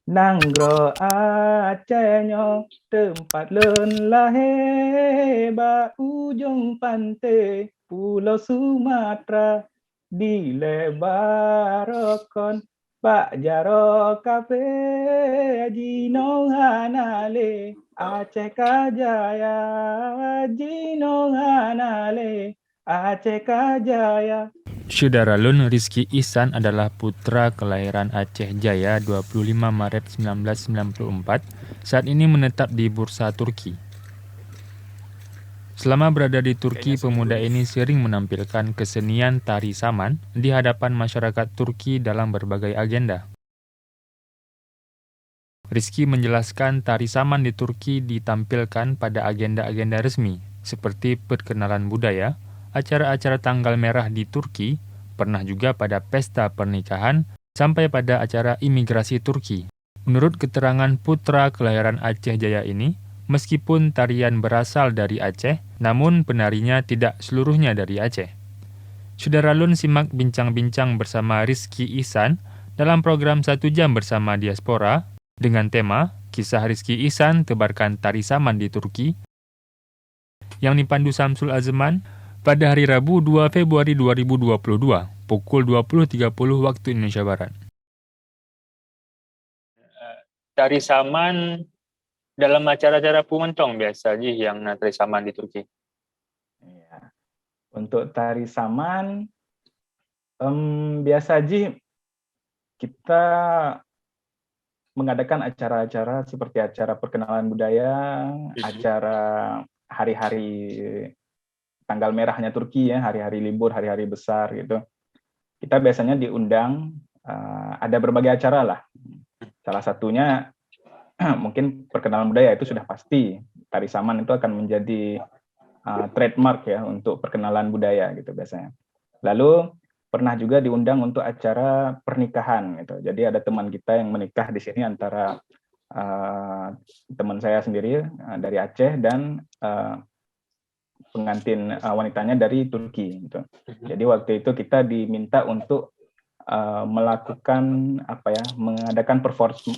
Nanggro Acehnya tempat len lahir ba ujung pantai Pulau Sumatera di lebarokon Pak Jaro Cafe Jino Hanale Aceh Kajaya Jino Hanale Aceh Kajaya. Syudaralun Rizky Ihsan adalah putra kelahiran Aceh Jaya 25 Maret 1994, saat ini menetap di Bursa Turki. Selama berada di Turki, pemuda ini sering menampilkan kesenian tari saman di hadapan masyarakat Turki dalam berbagai agenda. Rizky menjelaskan tari saman di Turki ditampilkan pada agenda-agenda resmi, seperti perkenalan budaya, acara-acara tanggal merah di Turki, pernah juga pada pesta pernikahan, sampai pada acara imigrasi Turki. Menurut keterangan putra kelahiran Aceh Jaya ini, meskipun tarian berasal dari Aceh, namun penarinya tidak seluruhnya dari Aceh. Syudaralun simak bincang-bincang bersama Rizky Ihsan dalam program 1 Jam Bersama Diaspora dengan tema Kisah Rizky Ihsan Tebarkan Tari Saman di Turki yang dipandu Samsul Azman pada hari Rabu 2 Februari 2022 pukul 20.30 waktu Indonesia Barat. Tari saman dalam acara-acara pumentong biasa aja yang tari saman di Turki. Ya. Untuk tari saman, biasa aja kita mengadakan acara-acara seperti acara perkenalan budaya, acara hari-hari tanggal merahnya Turki ya, hari-hari libur, hari-hari besar gitu. Kita biasanya diundang, ada berbagai acara lah. Salah satunya mungkin perkenalan budaya itu sudah pasti. Tari saman itu akan menjadi trademark ya untuk perkenalan budaya gitu biasanya. Lalu pernah juga diundang untuk acara pernikahan gitu. Jadi ada teman kita yang menikah di sini antara teman saya sendiri dari Aceh dan pengantin wanitanya dari Turki gitu. Jadi waktu itu kita diminta untuk melakukan mengadakan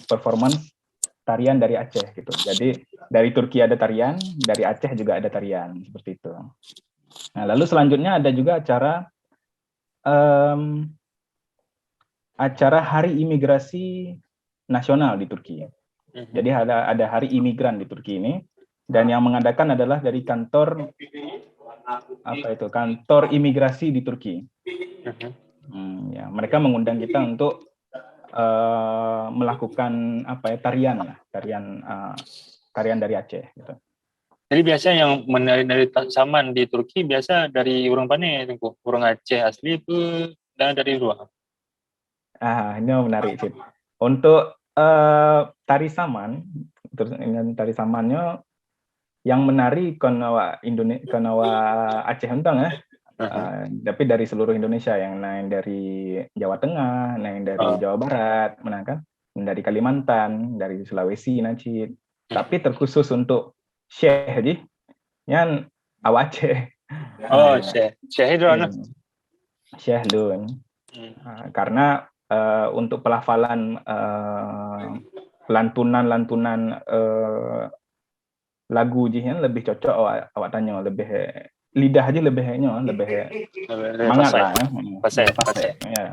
performance tarian dari Aceh gitu. Jadi dari Turki ada tarian, dari Aceh juga ada tarian seperti itu. Nah, lalu selanjutnya ada juga acara Hari Imigrasi Nasional di Turki. Jadi ada Hari Imigran di Turki ini, dan yang mengadakan adalah dari kantor kantor imigrasi di Turki. Ya, mereka mengundang kita untuk melakukan tarian dari Aceh. Gitu. Jadi biasa yang menari saman di Turki biasa dari orang mana? Orang Aceh asli itu dan dari luar. Ini menarik sih. Untuk tari saman, terus dengan tari samannya yang menari konawa Aceh Untang ya. Tapi dari seluruh Indonesia, yang lain dari Jawa Tengah, yang dari Jawa Barat, kan? Dari Kalimantan, dari Sulawesi, Nacit. Tapi terkhusus untuk Syekh aja, yang awak Aceh. Syekh itu mana? Syekh Lun. Karena untuk pelafalan lantunan lagu jihan lebih cocok awak tanya, lebih lidah aja lebih semangat lah ya. Pasai. Ya.